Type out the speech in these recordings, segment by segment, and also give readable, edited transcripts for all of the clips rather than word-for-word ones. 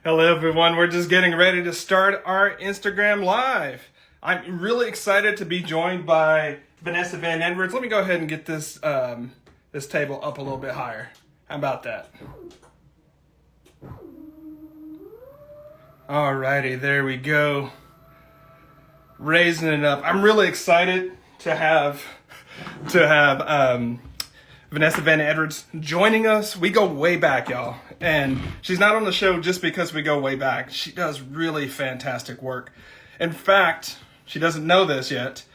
Hello, everyone. We're just getting ready to start our Instagram Live. I'm really excited to be joined by Vanessa Van Edwards. Let me go ahead and get this this table up a little bit higher. How about that? Alrighty, there we go. Raising it up. I'm really excited to have Vanessa Van Edwards joining us. We go way back, y'all. And she's not on the show just because we go way back. She does really fantastic work. In fact, she doesn't know this yet.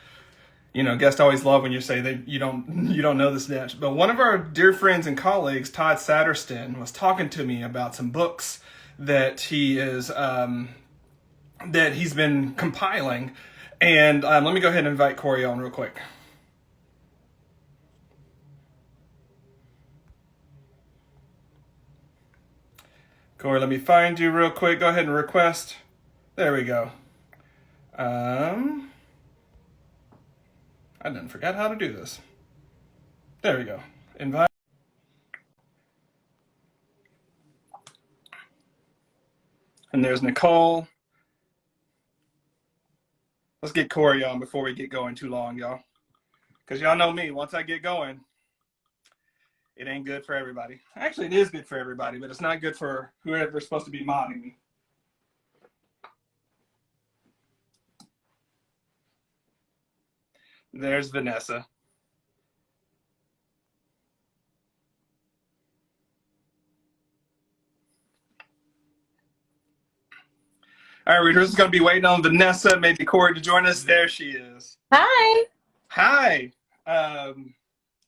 You know, guests always love when you say that you don't know this yet. But one of our dear friends and colleagues, Todd Satterston, was talking to me about some books that he's been compiling. And let me go ahead and invite Cory on real quick. Cory, let me find you real quick. Go ahead and request. There we go. I done forgot how to do this. There we go. Invite. And there's Nicole. Let's get Cory on before we get going too long, y'all. Because y'all know me. Once I get going, it ain't good for everybody. Actually, it is good for everybody, but it's not good for whoever's supposed to be modding me. There's Vanessa. All right, we're just going to be waiting on Vanessa, maybe Cory to join us. There she is. Hi. Hi.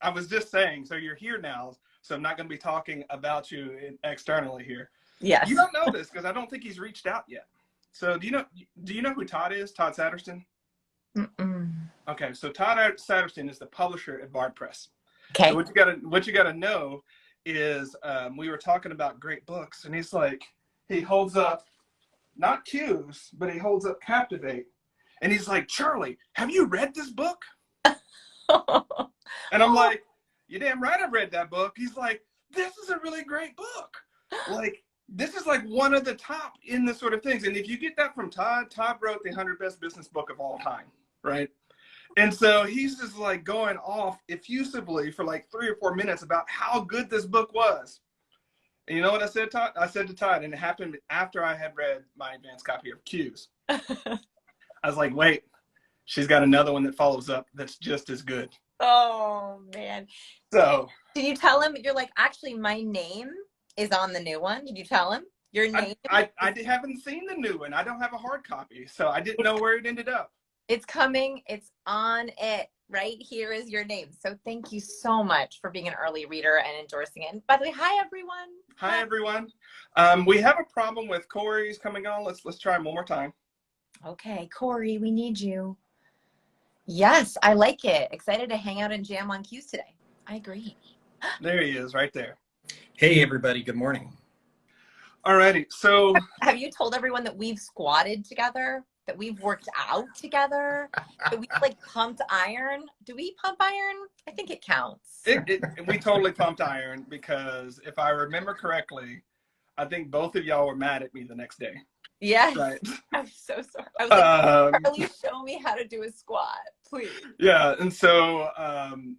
I was just saying, so you're here now, so I'm not going to be talking about you externally here. Yes. You don't know this because I don't think he's reached out yet. So do you know who Todd is? Todd Satterston? Mm-mm. Okay, so Todd Satterston is the publisher at Bard Press. Okay. So what you gotta know is we were talking about great books, and he's like, he holds up not Q's, but he holds up Captivate, and he's like, Charlie, have you read this book? And I'm like, you're damn right I read that book. He's like, this is a really great book. Like, this is like one of the top in this sort of things. And if you get that from Todd wrote the 100 best business book of all time, right? And so he's just like going off effusively for like 3 or 4 minutes about how good this book was. And you know what I said, Todd? I said to Todd, and it happened after I had read my advanced copy of Q's. I was like, wait, she's got another one that follows up that's just as good. Oh, man. So did you tell him? You're like, actually, my name is on the new one. Did you tell him your name? I haven't seen the new one. I don't have a hard copy, so I didn't know where it ended up. It's coming. It's on it. Right here is your name. So thank you so much for being an early reader and endorsing it. And by the way, hi, everyone. Hi, everyone. We have a problem with Cory's coming on. Let's try him one more time. Okay, Cory, we need you. Yes, I like it. Excited to hang out and jam on Q's today. I agree. There he is, right there. Hey, everybody. Good morning. Alrighty. So, have you told everyone that we've squatted together, that we've worked out together, that we like pumped iron? Do we pump iron? I think it counts. We totally pumped iron because if I remember correctly, I think both of y'all were mad at me the next day. Yes. Right. I'm so sorry. I was like, Charlie, show me how to do a squat, please. Yeah. And so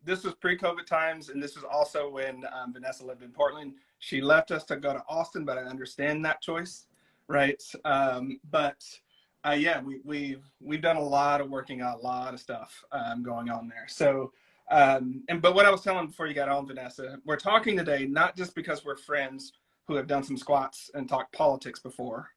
this was pre-COVID times, and this was also when Vanessa lived in Portland. She left us to go to Austin, but I understand that choice, right? Yeah, we've done a lot of working out, a lot of stuff going on there. So, but what I was telling before you got on, Vanessa, we're talking today not just because we're friends who have done some squats and talked politics before,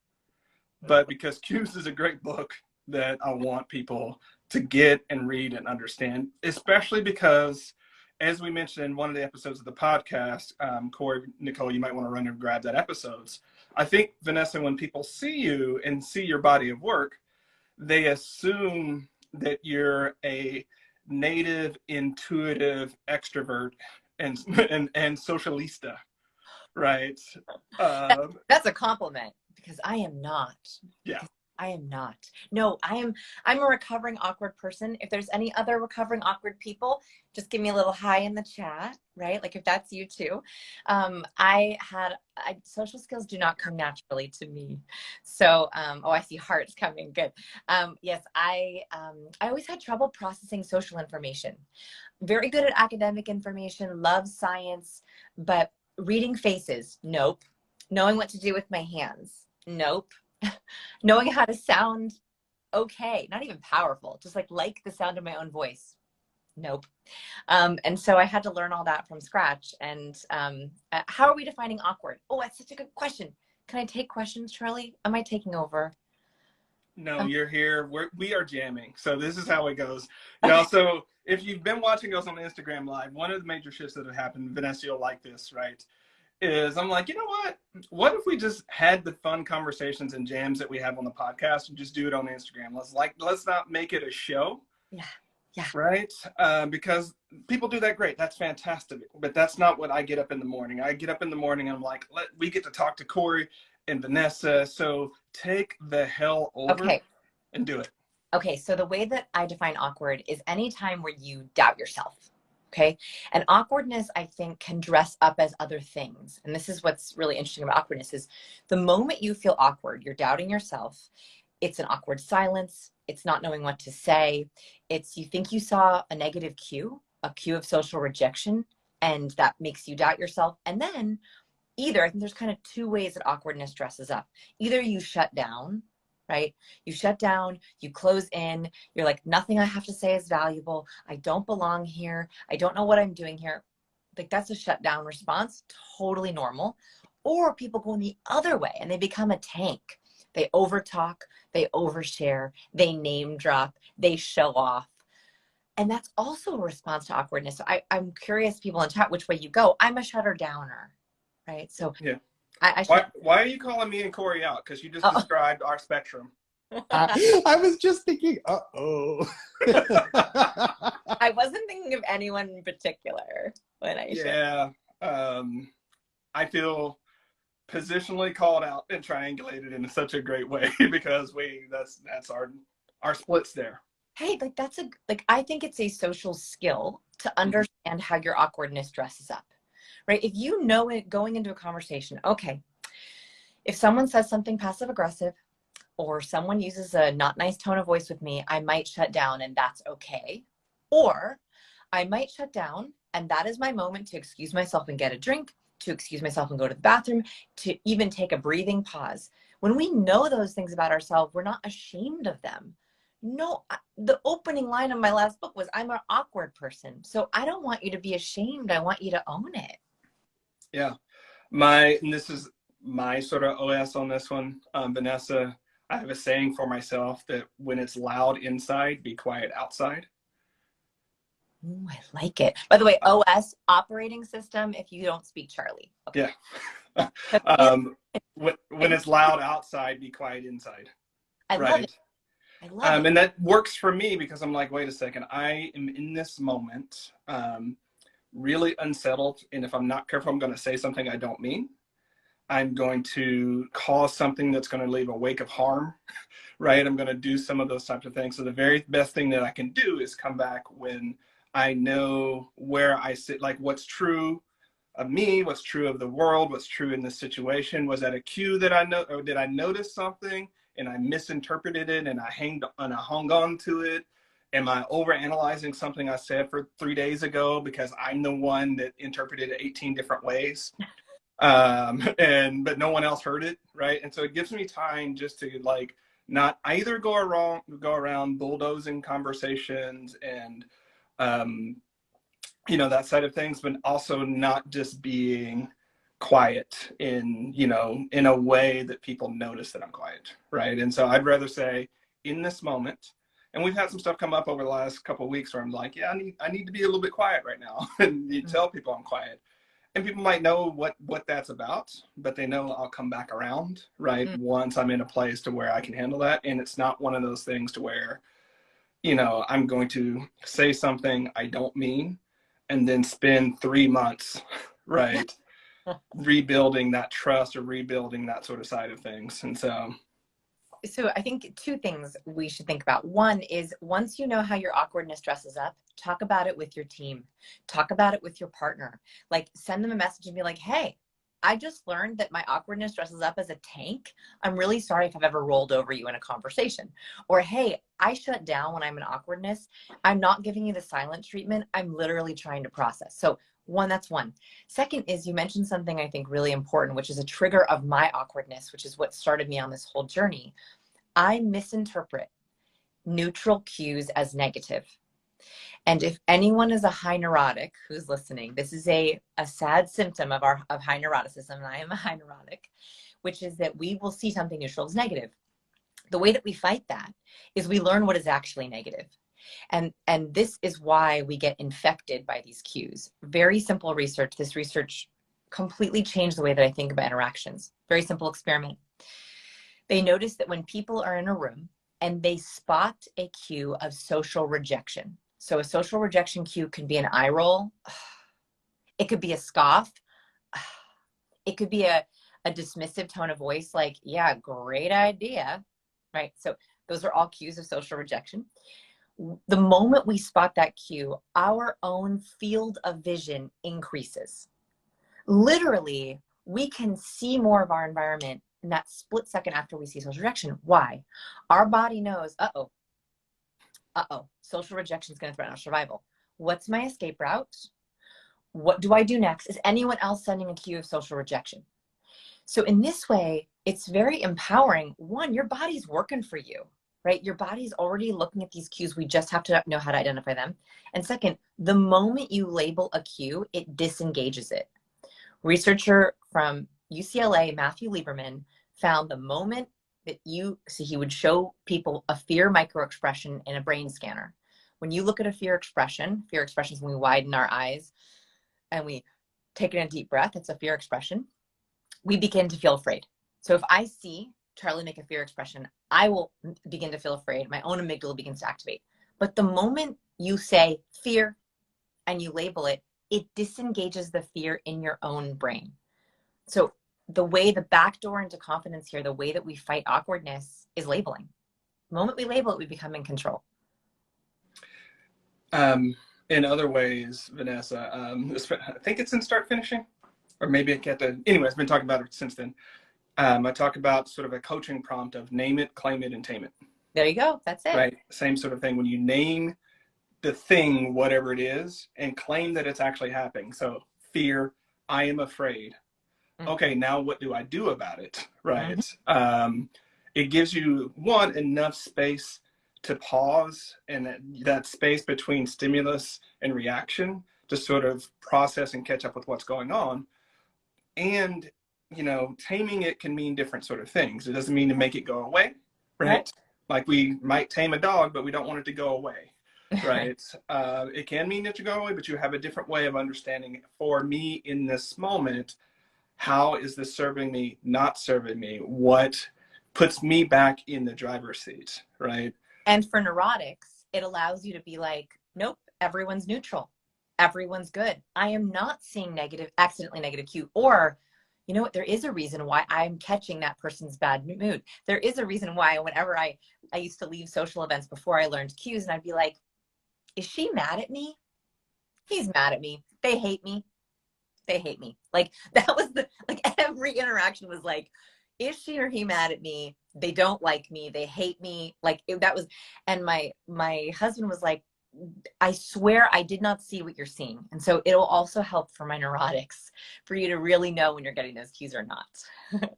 but because Q's is a great book that I want people to get and read and understand, especially because, as we mentioned in one of the episodes of the podcast, Cory, Nicole, you might want to run and grab that episodes. I think, Vanessa, when people see you and see your body of work, they assume that you're a native, intuitive extrovert and socialista, right? That's a compliment because I am not. Yeah. I am not. No, I'm a recovering awkward person. If there's any other recovering awkward people, just give me a little hi in the chat, right? Like if that's you too. Social skills do not come naturally to me. So, oh, I see hearts coming. Good. Yes, I always had trouble processing social information. Very good at academic information, love science, but reading faces, nope. Knowing what to do with my hands, nope. Knowing how to sound okay, not even powerful, just like the sound of my own voice. Nope. And so I had to learn all that from scratch. And how are we defining awkward? Oh, that's such a good question. Can I take questions, Charlie? Am I taking over? No, you're here. We are jamming. So this is how it goes. So if you've been watching us on Instagram Live, one of the major shifts that have happened, Vanessa, you'll like this, right? Is I'm like, you know what? What if we just had the fun conversations and jams that we have on the podcast and just do it on Instagram? Let's not make it a show. Yeah. Yeah. Right? Because people do that great. That's fantastic. But that's not what I get up in the morning. I get up in the morning, I'm like, we get to talk to Cory and Vanessa. So take the hell over and do it. Okay. So the way that I define awkward is any time where you doubt yourself. Okay. And awkwardness, I think, can dress up as other things. And this is what's really interesting about awkwardness is the moment you feel awkward, you're doubting yourself. It's an awkward silence. It's not knowing what to say. It's you think you saw a negative cue, a cue of social rejection, and that makes you doubt yourself. And then I think there's kind of two ways that awkwardness dresses up. Either you shut down, right? You shut down, you close in, you're like, nothing I have to say is valuable. I don't belong here. I don't know what I'm doing here. Like that's a shutdown response, totally normal. Or people go in the other way and they become a tank. They overtalk, they overshare, they name drop, they show off. And that's also a response to awkwardness. So I'm curious, people in chat, which way you go. I'm a shutter downer, right? So yeah. I why are you calling me and Cory out? Because you just described our spectrum. I was just thinking, uh-oh. I wasn't thinking of anyone in particular when I shared. I feel positionally called out and triangulated in such a great way because that's our splits there. Hey, I think it's a social skill to understand how your awkwardness dresses up, right? If you know it going into a conversation, okay, if someone says something passive aggressive or someone uses a not nice tone of voice with me, I might shut down and that's okay. Or I might shut down and that is my moment to excuse myself and get a drink, to excuse myself and go to the bathroom, to even take a breathing pause. When we know those things about ourselves, we're not ashamed of them. No, the opening line of my last book was, I'm an awkward person. So I don't want you to be ashamed. I want you to own it. Yeah. And this is my sort of OS on this one. Vanessa, I have a saying for myself that when it's loud inside, be quiet outside. Ooh, I like it. By the way, OS, operating system, if you don't speak Charlie. Okay. Yeah. When it's loud outside, be quiet inside. I love it. I love it. And that works for me because I'm like, wait a second, I am in this moment really unsettled. And if I'm not careful, I'm going to say something I don't mean. I'm going to cause something that's going to leave a wake of harm, right? I'm going to do some of those types of things. So the very best thing that I can do is come back when I know where I sit, like what's true of me, what's true of the world, what's true in this situation. Was that a cue that I know, or did I notice something and I misinterpreted it and I hung on to it? Am I overanalyzing something I said for 3 days ago because I'm the one that interpreted it 18 different ways? But no one else heard it, right? And so it gives me time just to like not either go around bulldozing conversations and that side of things, but also not just being quiet in a way that people notice that I'm quiet, right? And so I'd rather say in this moment, and we've had some stuff come up over the last couple of weeks where I'm like, yeah, I need to be a little bit quiet right now, and you tell people I'm quiet. And people might know what that's about, but they know I'll come back around, right? Once I'm in a place to where I can handle that. And it's not one of those things to where, I'm going to say something I don't mean and then spend 3 months, right, rebuilding that trust or rebuilding that sort of side of things. And so, So I think two things we should think about. One is, once you know how your awkwardness dresses up, talk about it with your team. Talk about it with your partner. Like, send them a message and be like, hey, I just learned that my awkwardness dresses up as a tank. I'm really sorry if I've ever rolled over you in a conversation. Or, hey, I shut down when I'm in awkwardness. I'm not giving you the silent treatment. I'm literally trying to process. So one, that's one. Second is, you mentioned something I think really important, which is a trigger of my awkwardness, which is what started me on this whole journey. I misinterpret neutral cues as negative. And if anyone is a high neurotic who's listening, this is a sad symptom of high neuroticism, and I am a high neurotic, which is that we will see something neutral as negative. The way that we fight that is we learn what is actually negative. And this is why we get infected by these cues. Very simple research. This research completely changed the way that I think about interactions. Very simple experiment. They noticed that when people are in a room and they spot a cue of social rejection. So a social rejection cue can be an eye roll. It could be a scoff. It could be a dismissive tone of voice, like, yeah, great idea, right? So those are all cues of social rejection. The moment we spot that cue, our own field of vision increases. Literally, we can see more of our environment in that split second after we see social rejection. Why? Our body knows, social rejection is going to threaten our survival. What's my escape route? What do I do next? Is anyone else sending a cue of social rejection? So in this way, it's very empowering. One, your body's working for you, right? Your body's already looking at these cues. We just have to know how to identify them. And second, the moment you label a cue, it disengages it. Researcher from UCLA, Matthew Lieberman, found the moment that he would show people a fear microexpression in a brain scanner. When you look at a fear expression is when we widen our eyes and we take in a deep breath. It's a fear expression. We begin to feel afraid. So if I see Charlie make a fear expression, I will begin to feel afraid. My own amygdala begins to activate. But the moment you say fear and you label it, it disengages the fear in your own brain. So the back door into confidence here, the way that we fight awkwardness is labeling. The moment we label it, we become in control. In other ways, Vanessa, I think it's in Start Finishing, or maybe it get the, anyway, I've been talking about it since then. I talk about sort of a coaching prompt of name it, claim it, and tame it. There you go. That's it. Right. Same sort of thing. When you name the thing, whatever it is, and claim that it's actually happening. So fear, I am afraid. Okay, now what do I do about it? Right. It gives you, one, enough space to pause, and that space between stimulus and reaction to sort of process and catch up with what's going on. And, taming it can mean different sort of things. It doesn't mean to make it go away, right? Like we might tame a dog, but we don't want it to go away, right? It can mean that you go away, but you have a different way of understanding, for me in this moment, how is this serving me, not serving me? What puts me back in the driver's seat, right? And for neurotics, it allows you to be like, nope, everyone's neutral. Everyone's good. I am not seeing accidentally negative cue. Or, you know what, there is a reason why I'm catching that person's bad mood. There is a reason why whenever I used to leave social events before I learned cues, and I'd be like, is she mad at me? He's mad at me. They hate me. They hate me. Like, that was every interaction was like, is she or he mad at me? They don't like me. They hate me. And my husband was like, I swear I did not see what you're seeing. And so it'll also help for my neurotics for you to really know when you're getting those cues or not.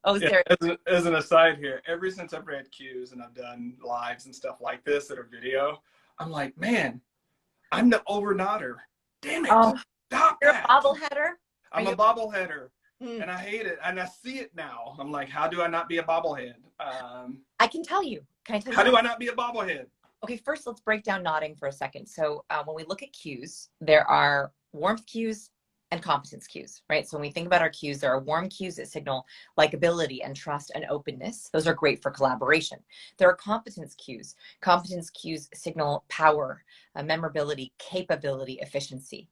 As an aside here, ever since I've read cues and I've done lives and stuff like this that are video, I'm like, man, I'm the over nodder. Damn it. Stop You're that. a bobbleheader? I'm a bobbleheader. And I hate it. And I see it now. I'm like, how do I not be a bobblehead? I can tell you. Can I tell you? How do I not be a bobblehead? Okay, first let's break down nodding for a second. So when we look at cues, there are warmth cues and competence cues, right? So when we think about our cues, there are warm cues that signal likability and trust and openness. Those are great for collaboration. There are competence cues. Competence cues signal power, memorability, capability, efficiency.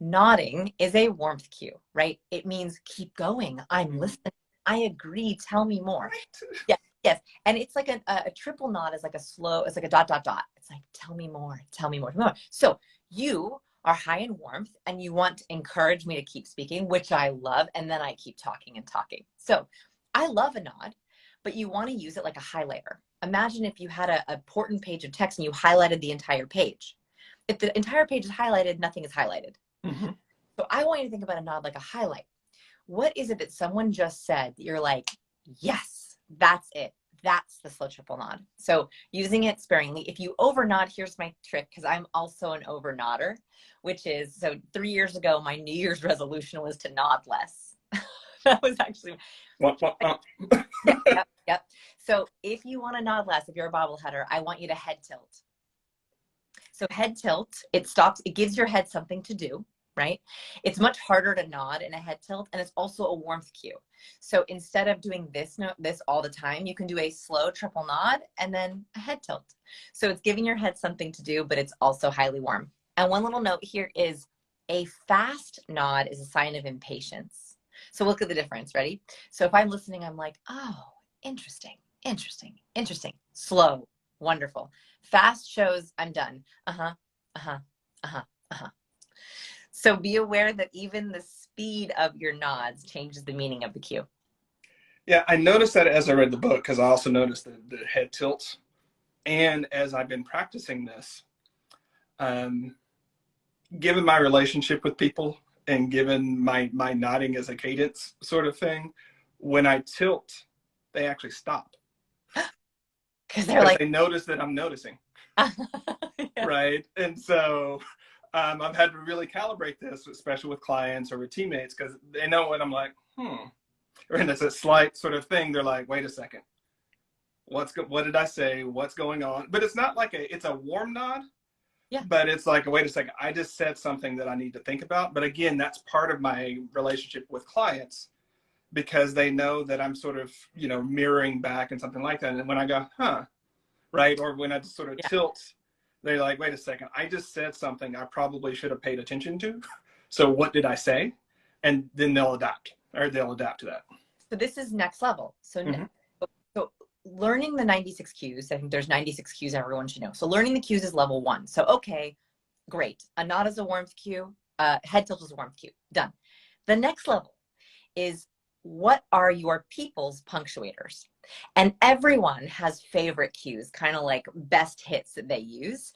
Nodding is a warmth cue, right? It means keep going. I'm listening. I agree. Tell me more. Right. Yeah. Yes. And it's like a triple nod is like a slow, it's like a dot, dot, dot. It's like, tell me more, tell me more, tell me more. So you are high in warmth and you want to encourage me to keep speaking, which I love. And then I keep talking and talking. So I love a nod, but you want to use it like a highlighter. Imagine if you had an important page of text and you highlighted the entire page. If the entire page is highlighted, nothing is highlighted. Mm-hmm. So I want you to think about a nod like a highlight. What is it that someone just said that you're like, yes, that's it. That's the slow triple nod. So using it sparingly. If you over nod, here's my trick, because I'm also an over nodder, which is, so 3 years ago, my New Year's resolution was to nod less. That was actually. Yep. So if you want to nod less, if you're a bobbleheader, I want you to head tilt. So head tilt, it gives your head something to do, right? It's much harder to nod in a head tilt, and it's also a warmth cue. So instead of doing this all the time, you can do a slow triple nod and then a head tilt. So it's giving your head something to do, but it's also highly warm. And one little note here is a fast nod is a sign of impatience. So look at the difference. Ready? So if I'm listening, I'm like, oh, interesting, interesting, interesting. Slow, wonderful. Fast shows I'm done. So be aware that even the speed of your nods changes the meaning of the cue. Yeah, I noticed that as I read the book, because I also noticed the head tilts. And as I've been practicing this, given my relationship with people and given my nodding as a cadence sort of thing, when I tilt, they actually stop. Because they're like, they notice that I'm noticing. Yeah. Right? And so I've had to really calibrate this, especially with clients or with teammates, because they know when I'm like, and it's a slight sort of thing. They're like, wait a second. What did I say? What's going on? But it's not like it's a warm nod. Yeah. But it's like, wait a second, I just said something that I need to think about. But again, that's part of my relationship with clients, because they know that I'm sort of, mirroring back and something like that. And when I go, right? Or when I just sort of tilt, they're like, wait a second, I just said something I probably should have paid attention to. So what did I say? And then they'll adapt to that. So this is next level. So learning the 96 cues, I think there's 96 cues everyone should know. So learning the cues is level 1. So, okay, great. A nod is a warmth cue. Head tilt is a warmth cue. Done. The next level is, what are your people's punctuators? And everyone has favorite cues, kind of like best hits that they use.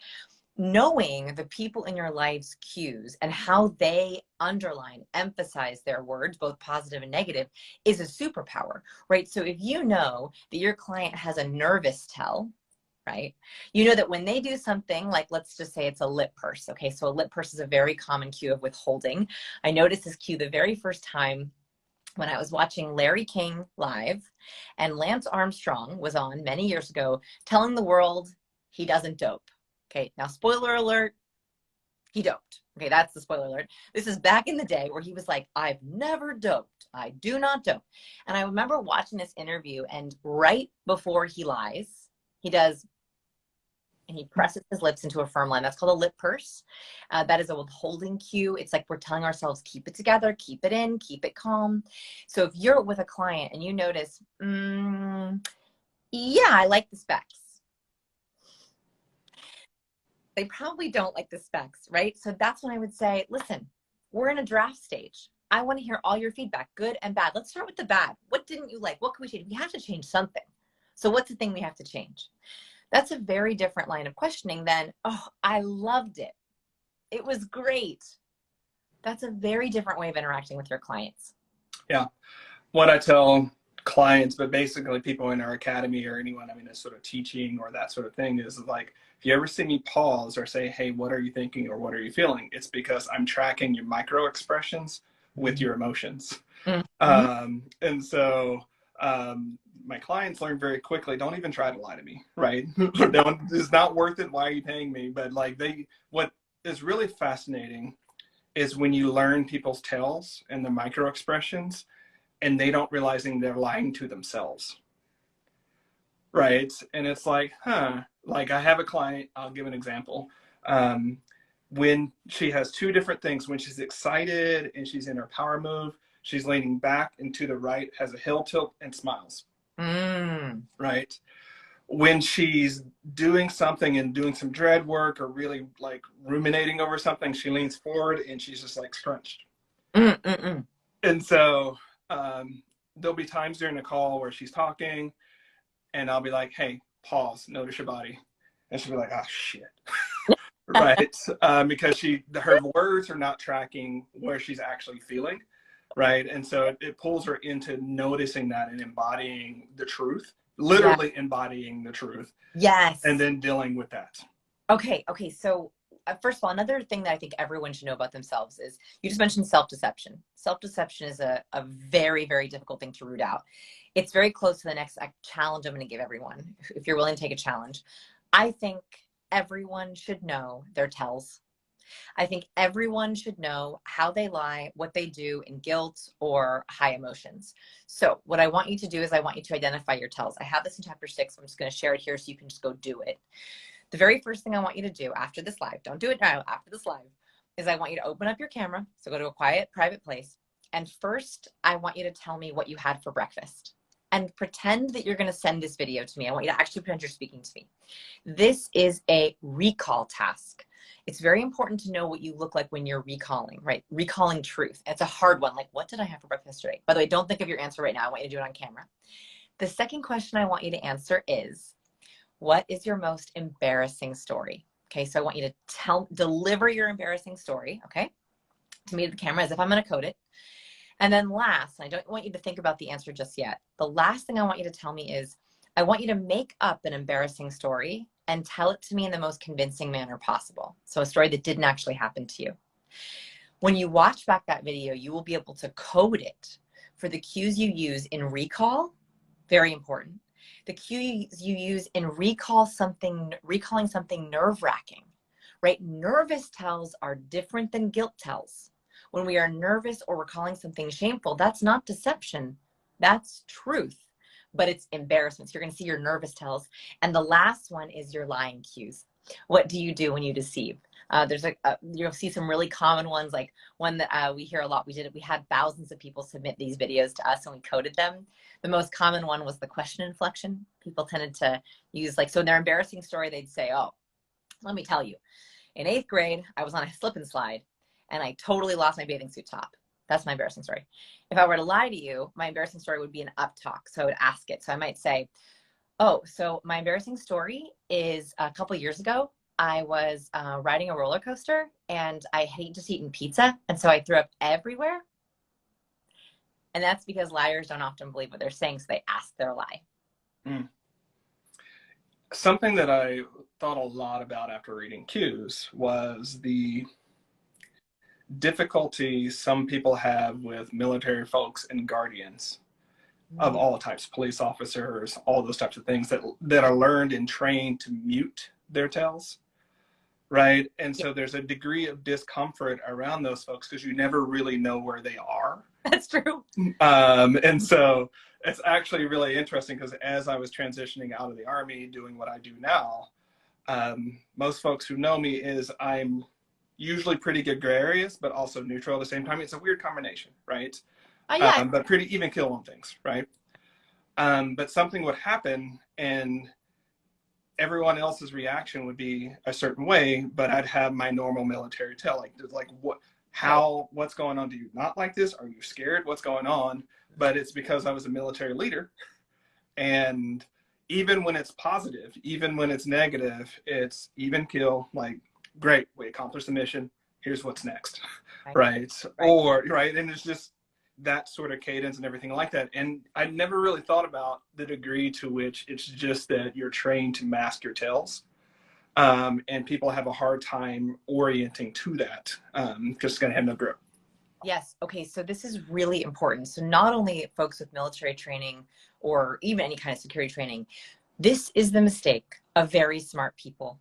Knowing the people in your life's cues and how they underline, emphasize their words, both positive and negative, is a superpower, right? So if you know that your client has a nervous tell, right? You know that when they do something like, let's just say it's a lip purse. Okay, so a lip purse is a very common cue of withholding. I noticed this cue the very first time when I was watching Larry King live, and Lance Armstrong was on many years ago telling the world he doesn't dope. Okay, now spoiler alert, he doped. Okay, that's the spoiler alert. This is back in the day where he was like, I've never doped. I do not dope. And I remember watching this interview, and right before he lies, he does, and he presses his lips into a firm line. That's called a lip purse. That is a withholding cue. It's like we're telling ourselves, keep it together, keep it in, keep it calm. So if you're with a client and you notice, yeah, I like the specs. They probably don't like the specs, right? So that's when I would say, listen, we're in a draft stage. I want to hear all your feedback, good and bad. Let's start with the bad. What didn't you like? What can we change? We have to change something. So what's the thing we have to change? That's a very different line of questioning than, oh, I loved it. It was great. That's a very different way of interacting with your clients. Yeah. What I tell clients, but basically people in our academy or anyone, that's sort of teaching or that sort of thing, is like, if you ever see me pause or say, hey, what are you thinking or what are you feeling? It's because I'm tracking your micro expressions with your emotions. Mm-hmm. And so my clients learn very quickly, don't even try to lie to me, right? It's not worth it. Why are you paying me? But what is really fascinating is when you learn people's tells and the micro expressions, and they don't realizing they're lying to themselves. Right. And it's like, like I have a client, I'll give an example. When she has two different things, when she's excited and she's in her power move, she's leaning back and to the right, has a heel tilt and smiles. right? When she's doing something and doing some dread work or really like ruminating over something, she leans forward and she's just like scrunched. And so there'll be times during the call where she's talking and I'll be like, hey, pause, notice your body. And she'll be like, oh, shit. Right. Because her words are not tracking where she's actually feeling. Right. And so it pulls her into noticing that and embodying the truth, literally embodying the truth. Yes. And then dealing with that. Okay. So first of all, another thing that I think everyone should know about themselves is you just mentioned self-deception. Self-deception is a very, very difficult thing to root out. It's very close to the next challenge I'm going to give everyone. If you're willing to take a challenge, I think everyone should know their tells. I think everyone should know how they lie, what they do in guilt or high emotions. So what I want you to do is I want you to identify your tells. I have this in chapter 6. I'm just going to share it here so you can just go do it. The very first thing I want you to do after this live, don't do it now, after this live, is I want you to open up your camera. So go to a quiet, private place. And first, I want you to tell me what you had for breakfast. And pretend that you're going to send this video to me. I want you to actually pretend you're speaking to me. This is a recall task. It's very important to know what you look like when you're recalling, right? Recalling truth. It's a hard one. Like, what did I have for breakfast today? By the way, don't think of your answer right now. I want you to do it on camera. The second question I want you to answer is, what is your most embarrassing story? Okay, so I want you to deliver your embarrassing story, okay, to me to the camera as if I'm going to code it. And then last, and I don't want you to think about the answer just yet. The last thing I want you to tell me is, I want you to make up an embarrassing story and tell it to me in the most convincing manner possible. So a story that didn't actually happen to you. When you watch back that video, you will be able to code it for the cues you use in recall. Very important. The cues you use in recalling something nerve-wracking, right? Nervous tells are different than guilt tells. When we are nervous or recalling something shameful, that's not deception. That's truth, but it's embarrassment. So you're going to see your nervous tells. And the last one is your lying cues. What do you do when you deceive? You'll see some really common ones, like one that we hear a lot. We had thousands of people submit these videos to us and we coded them. The most common one was the question inflection. People tended to use so in their embarrassing story, they'd say, oh, let me tell you, in 8th grade, I was on a slip and slide and I totally lost my bathing suit top. That's my embarrassing story. If I were to lie to you, my embarrassing story would be an up talk. So I would ask it. So I might say, oh, so my embarrassing story is a couple years ago, I was riding a roller coaster and I had just eaten pizza. And so I threw up everywhere. And that's because liars don't often believe what they're saying. So they ask their lie. Something that I thought a lot about after reading Cues was the difficulty some people have with military folks and guardians of all types, police officers, all those types of things that are learned and trained to mute their tells, right? And so there's a degree of discomfort around those folks because you never really know where they are. That's true. And so it's actually really interesting because as I was transitioning out of the Army, doing what I do now, most folks who know me is I'm usually pretty gregarious, but also neutral at the same time. It's a weird combination, right? But pretty even keel on things, right? But something would happen and everyone else's reaction would be a certain way, but I'd have my normal military tell, what's going on? Do you not like this? Are you scared? What's going on? But it's because I was a military leader. And even when it's positive, even when it's negative, it's even kill, great, we accomplished the mission. Here's what's next, right? And it's just that sort of cadence and everything like that. And I never really thought about the degree to which it's just that you're trained to mask your tells. And people have a hard time orienting to that because it's going to have no grip. Yes. Okay. So this is really important. So not only folks with military training or even any kind of security training, this is the mistake of very smart people.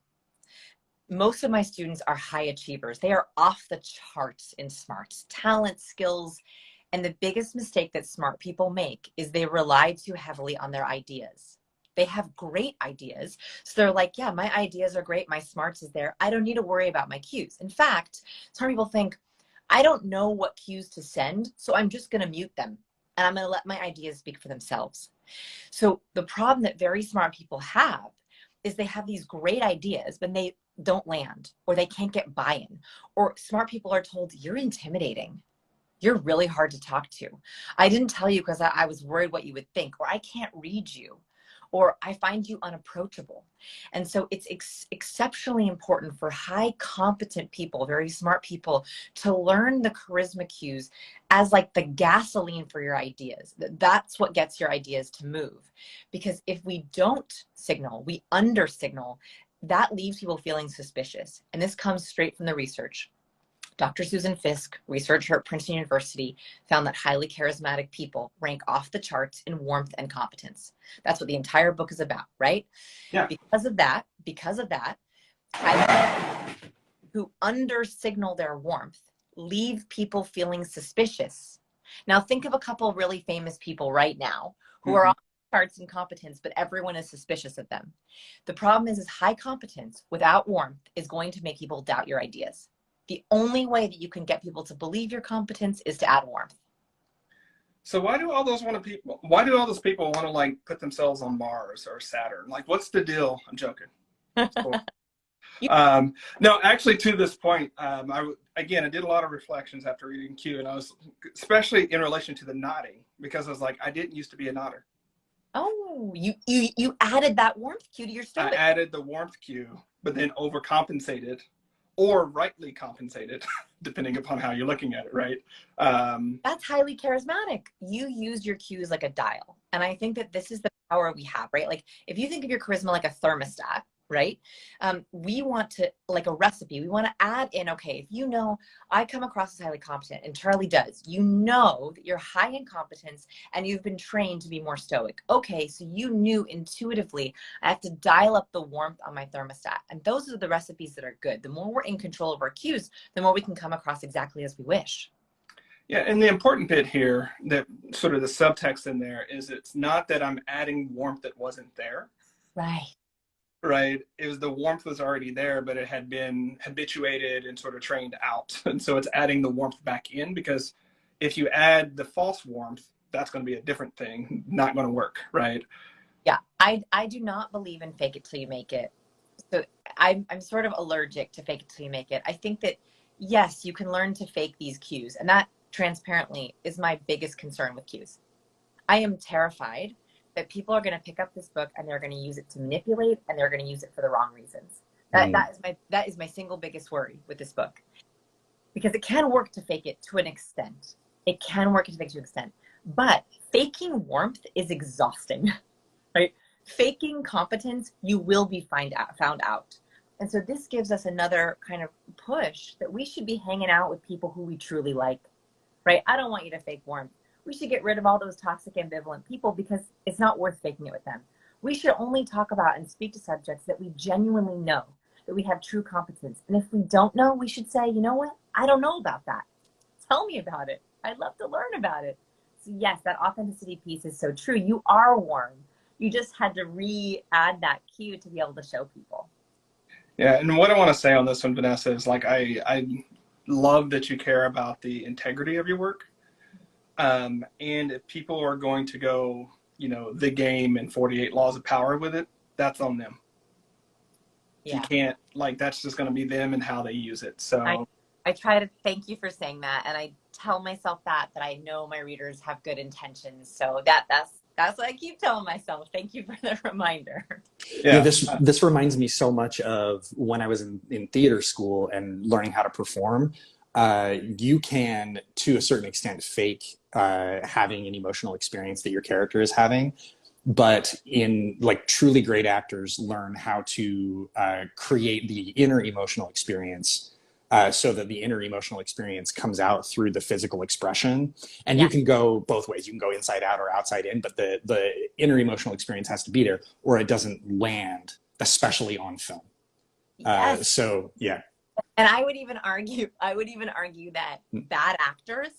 Most of my students are high achievers. They are off the charts in smarts, talent, skills. And the biggest mistake that smart people make is they rely too heavily on their ideas. They have great ideas. So they're like, yeah, my ideas are great. My smarts is there. I don't need to worry about my cues. In fact, smart people think, I don't know what cues to send, so I'm just going to mute them. And I'm going to let my ideas speak for themselves. So the problem that very smart people have is they have these great ideas, but they don't land, or they can't get buy-in, or smart people are told, you're intimidating. You're really hard to talk to. I didn't tell you because I was worried what you would think, or I can't read you, or I find you unapproachable. And so it's exceptionally important for high competent people, very smart people, to learn the charisma cues as like the gasoline for your ideas. That's what gets your ideas to move. Because if we don't signal, we under signal, that leaves people feeling suspicious. And this comes straight from the research. Dr. Susan Fisk, researcher at Princeton University, found that highly charismatic people rank off the charts in warmth and competence. That's what the entire book is about, right? Yeah. Because of that, highly who under signal their warmth leave people feeling suspicious. Now think of a couple really famous people right now who are off the charts in competence, but everyone is suspicious of them. The problem is high competence without warmth is going to make people doubt your ideas. The only way that you can get people to believe your competence is to add warmth. So why do all those people want to like put themselves on Mars or Saturn? Like, what's the deal? I'm joking. No, actually, to this point, I did a lot of reflections after reading Q, and I was especially in relation to the nodding, because I was like, I didn't used to be a nodder. Oh, you added that warmth cue to your story. I added the warmth cue, but then overcompensated, or rightly compensated, depending upon how you're looking at it, right? That's highly charismatic. You use your cues like a dial. And I think that this is the power we have, right? Like if you think of your charisma like a thermostat, right? We want to, like a recipe, we want to add in, okay, if you know, I come across as highly competent, and Charlie does, you know that you're high in competence and you've been trained to be more stoic. Okay, so you knew intuitively, I have to dial up the warmth on my thermostat. And those are the recipes that are good. The more we're in control of our cues, the more we can come across exactly as we wish. Yeah, and the important bit here, that sort of the subtext in there, is it's not that I'm adding warmth that wasn't there. Right. Right. It was the warmth was already there, but it had been habituated and sort of trained out. And so it's adding the warmth back in, because if you add the false warmth, that's going to be a different thing, not going to work. Right. Yeah. I do not believe in fake it till you make it. So I'm sort of allergic to fake it till you make it. I think that, yes, you can learn to fake these cues. And that transparently is my biggest concern with cues. I am terrified that people are going to pick up this book and they're going to use it to manipulate, and they're going to use it for the wrong reasons. That is my single biggest worry with this book, because it can work to fake it to an extent. It can work to fake it to an extent, but faking warmth is exhausting, right? Faking competence, you will be found out. And so this gives us another kind of push that we should be hanging out with people who we truly like, right? I don't want you to fake warmth. We should get rid of all those toxic, ambivalent people, because it's not worth faking it with them. We should only talk about and speak to subjects that we genuinely know, that we have true competence. And if we don't know, we should say, you know what? I don't know about that. Tell me about it. I'd love to learn about it. So yes, that authenticity piece is so true. You are warm. You just had to re-add that cue to be able to show people. Yeah. And what I want to say on this one, Vanessa, is like, I love that you care about the integrity of your work. And if people are going to go, the game and 48 laws of power with it, that's on them. Yeah. You can't, that's just going to be them and how they use it. So I try to thank you for saying that. And I tell myself that I know my readers have good intentions. So that's what I keep telling myself. Thank you for the reminder. Yeah. This reminds me so much of when I was in theater school and learning how to perform. You can, to a certain extent, fake having an emotional experience that your character is having. But in truly great actors learn how to create the inner emotional experience so that the inner emotional experience comes out through the physical expression. And you can go both ways. You can go inside out or outside in, but the inner emotional experience has to be there, or it doesn't land, especially on film. Yes. So, yeah. And I would even argue that bad actors,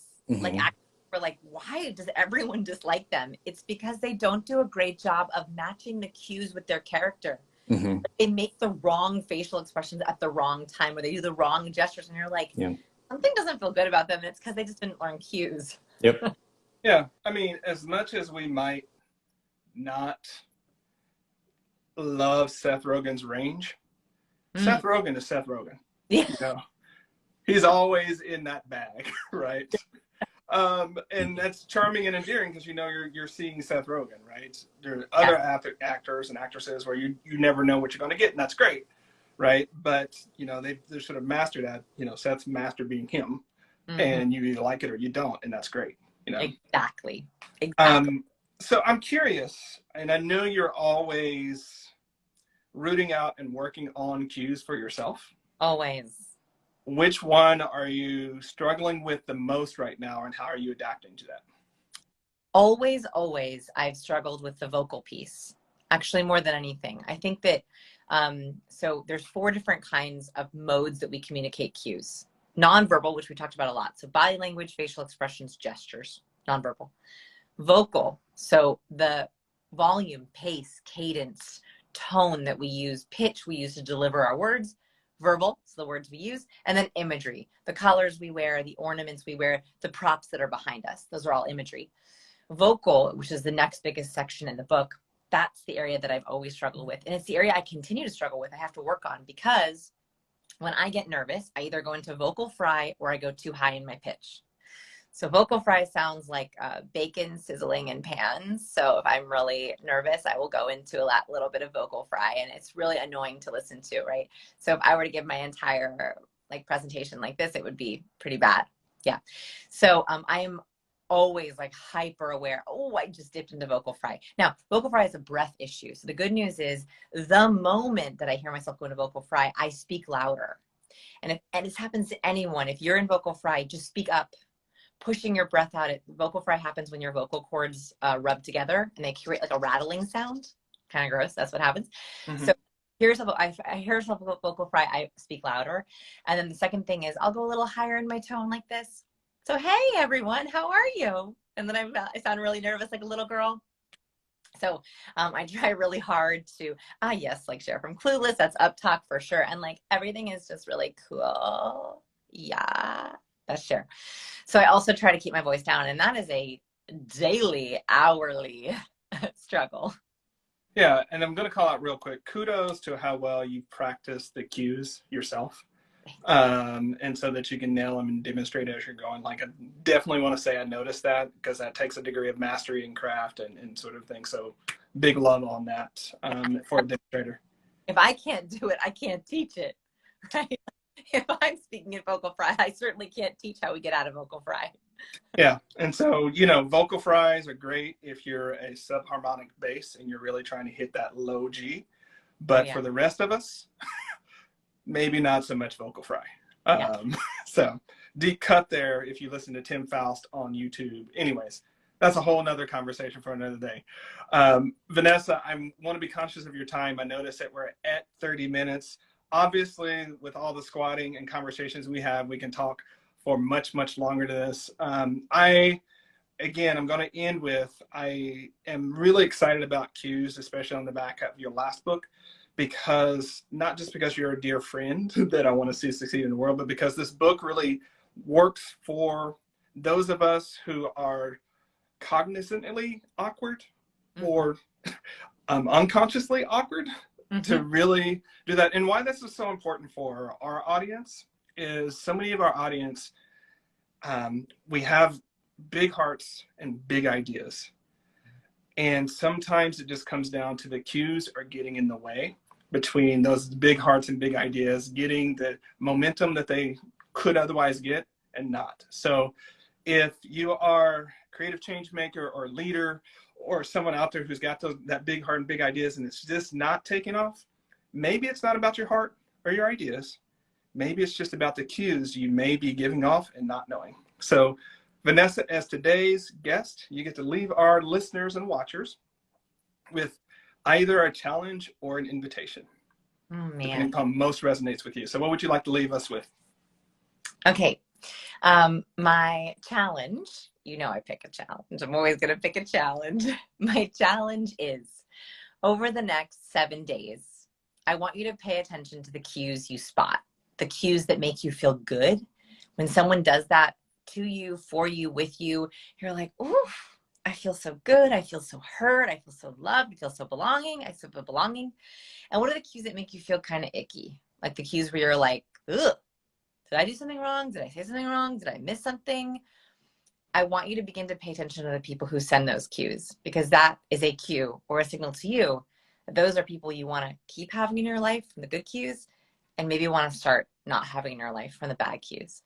why does everyone dislike them? It's because they don't do a great job of matching the cues with their character. Mm-hmm. They make the wrong facial expressions at the wrong time, or they do the wrong gestures, and you're like, something doesn't feel good about them, and it's because they just didn't learn cues. Yep. Yeah. I mean, as much as we might not love Seth Rogen's range. Mm. Seth Rogen is Seth Rogen. Yeah. You know, he's always in that bag, right? And that's charming and endearing because you're seeing Seth Rogen, right? There are other actors and actresses where you never know what you're going to get, and that's great, right? But they've sort of mastered that. Seth's mastered being him, and you either like it or you don't, and that's great. Exactly. So I'm curious, and I know you're always rooting out and working on cues for yourself. Always. Which one are you struggling with the most right now, and how are you adapting to that? Always, I've struggled with the vocal piece, actually more than anything. I think that, so there's 4 different kinds of modes that we communicate cues. Nonverbal, which we talked about a lot. So body language, facial expressions, gestures, nonverbal. Vocal, so the volume, pace, cadence, tone that we use, pitch we use to deliver our words. Verbal, so the words we use, and then imagery, the colors we wear, the ornaments we wear, the props that are behind us. Those are all imagery. Vocal, which is the next biggest section in the book, that's the area that I've always struggled with. And it's the area I continue to struggle with. I have to work on, because when I get nervous, I either go into vocal fry or I go too high in my pitch. So vocal fry sounds like bacon sizzling in pans. So if I'm really nervous, I will go into a little bit of vocal fry, and it's really annoying to listen to, right? So if I were to give my entire presentation like this, it would be pretty bad. Yeah. So I am always hyper aware. Oh, I just dipped into vocal fry. Now, vocal fry is a breath issue. So the good news is the moment that I hear myself go into vocal fry, I speak louder. And this happens to anyone. If you're in vocal fry, just speak up. Pushing your breath out. Vocal fry happens when your vocal cords rub together and they create a rattling sound. Kind of gross. That's what happens. Mm-hmm. So I hear yourself vocal fry, I speak louder. And then the second thing is I'll go a little higher in my tone like this. So, hey, everyone, how are you? And then I sound really nervous like a little girl. So I try really hard to, yes, Cher from Clueless, that's up talk for sure. And everything is just really cool. Yeah. That's Cher. So I also try to keep my voice down, and that is a daily, hourly struggle. Yeah, and I'm going to call out real quick, kudos to how well you practice the cues yourself, and so that you can nail them and demonstrate as you're going. I definitely want to say I noticed that, because that takes a degree of mastery and craft and sort of thing. So big love on that for a demonstrator. If I can't do it, I can't teach it, right? If I'm speaking in vocal fry, I certainly can't teach how we get out of vocal fry. Yeah. And so, vocal fries are great if you're a subharmonic bass and you're really trying to hit that low G. But for the rest of us, maybe not so much vocal fry. So deep cut there if you listen to Tim Faust on YouTube. Anyways, that's a whole nother conversation for another day. Vanessa, I want to be conscious of your time. I noticed that we're at 30 minutes. Obviously, with all the squatting and conversations we have, we can talk for much, much longer to this. I'm going to end with, I am really excited about cues, especially on the back of your last book, because not just because you're a dear friend that I want to see succeed in the world, but because this book really works for those of us who are cognizantly awkward or unconsciously awkward. To really do that. And why this is so important for our audience is so many of our audience, we have big hearts and big ideas. And sometimes it just comes down to the cues are getting in the way between those big hearts and big ideas, getting the momentum that they could otherwise get and not. So if you are a creative change maker or leader, or someone out there who's got that big heart and big ideas and it's just not taking off, maybe it's not about your heart or your ideas. Maybe it's just about the cues you may be giving off and not knowing. So Vanessa, as today's guest, you get to leave our listeners and watchers with either a challenge or an invitation. Depending upon most resonates with you. So what would you like to leave us with? Okay. My challenge, I pick a challenge. I'm always going to pick a challenge. My challenge is, over the next 7 days, I want you to pay attention to the cues you spot, the cues that make you feel good. When someone does that to you, for you, with you, you're like, ooh, I feel so good. I feel so heard. I feel so loved. I feel so belonging. I feel belonging. And what are the cues that make you feel kind of icky? Like the cues where you're like, ugh, did I do something wrong? Did I say something wrong? Did I miss something? I want you to begin to pay attention to the people who send those cues, because that is a cue or a signal to you. Those are people you want to keep having in your life from the good cues, and maybe want to start not having in your life from the bad cues.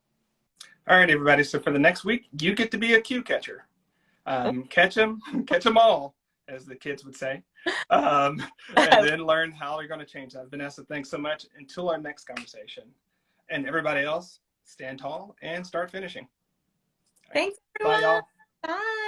All right, everybody. So for the next week, you get to be a cue catcher. Catch them all, as the kids would say, and then learn how they're going to change that. Vanessa, thanks so much. Until our next conversation. And everybody else, stand tall and start finishing. Thanks, Bye, everyone. y'all. Bye.